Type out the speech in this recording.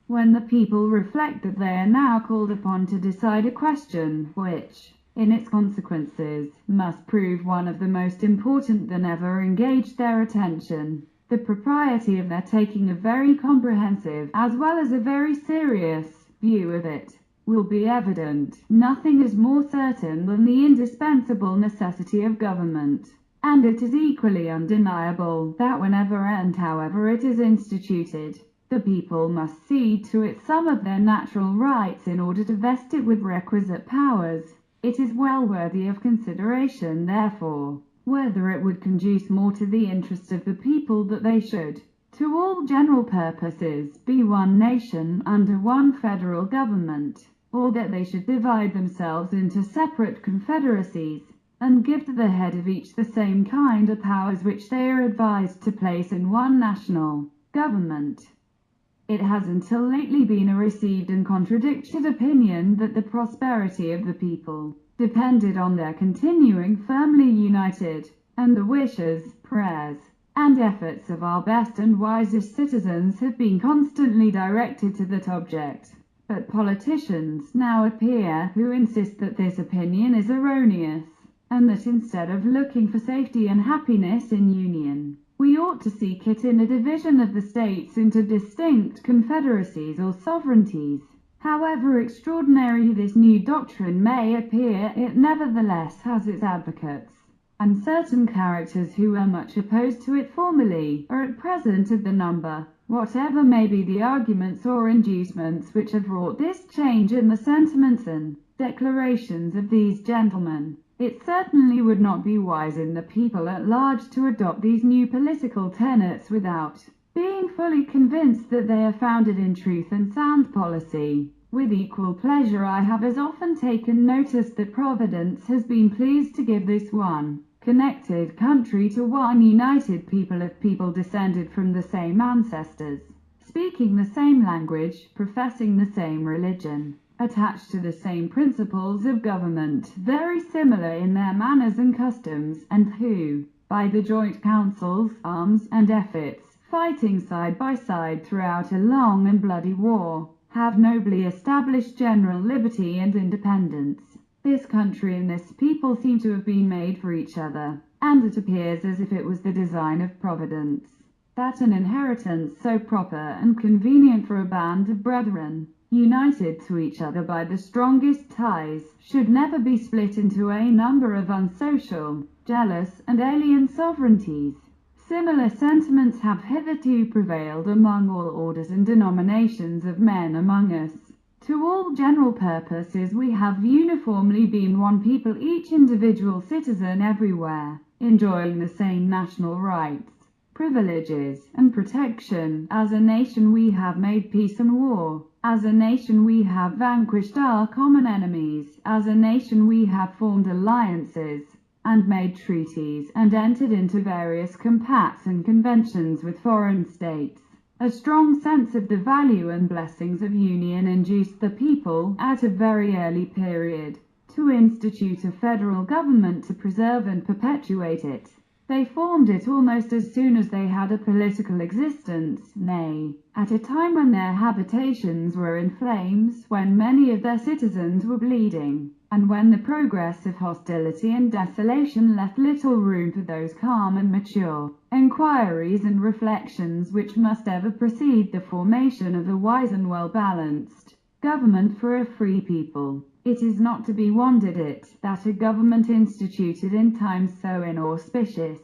when the people reflect that they are now called upon to decide a question which, in its consequences, must prove one of the most important than ever engage their attention, the propriety of their taking a very comprehensive, as well as a very serious, view of it, will be evident. Nothing is more certain than the indispensable necessity of government, and it is equally undeniable that whenever and however it is instituted, the people must cede to it some of their natural rights in order to vest it with requisite powers. It is well worthy of consideration, therefore, whether it would conduce more to the interests of the people that they should, to all general purposes, be one nation under one federal government, or that they should divide themselves into separate confederacies, and give to the head of each the same kind of powers which they are advised to place in one national government. It has until lately been a received and contradicted opinion that the prosperity of the people depended on their continuing firmly united, and the wishes, prayers, and efforts of our best and wisest citizens have been constantly directed to that object. But politicians now appear who insist that this opinion is erroneous, and that instead of looking for safety and happiness in union, we ought to seek it in a division of the states into distinct confederacies or sovereignties. However extraordinary this new doctrine may appear, it nevertheless has its advocates, and certain characters who were much opposed to it formerly are at present of the number. Whatever may be the arguments or inducements which have wrought this change in the sentiments and declarations of these gentlemen, it certainly would not be wise in the people at large to adopt these new political tenets without being fully convinced that they are founded in truth and sound policy. With equal pleasure I have as often taken notice that Providence has been pleased to give this one connected country to one united people of people descended from the same ancestors, speaking the same language, professing the same religion, attached to the same principles of government, very similar in their manners and customs, and who, by the joint counsels, arms, and efforts, fighting side by side throughout a long and bloody war, have nobly established general liberty and independence. This country and this people seem to have been made for each other, and it appears as if it was the design of Providence, that an inheritance so proper and convenient for a band of brethren, united to each other by the strongest ties, should never be split into a number of unsocial, jealous, and alien sovereignties. Similar sentiments have hitherto prevailed among all orders and denominations of men among us. To all general purposes we have uniformly been one people, each individual citizen everywhere, enjoying the same national rights, privileges, and protection. As a nation we have made peace and war. As a nation we have vanquished our common enemies. As a nation we have formed alliances, and made treaties, and entered into various compacts and conventions with foreign states. A strong sense of the value and blessings of union induced the people, at a very early period, to institute a federal government to preserve and perpetuate it. They formed it almost as soon as they had a political existence, nay, at a time when their habitations were in flames, when many of their citizens were bleeding, and when the progress of hostility and desolation left little room for those calm and mature enquiries and reflections which must ever precede the formation of a wise and well-balanced government for a free people. It is not to be wondered at that a government instituted in times so inauspicious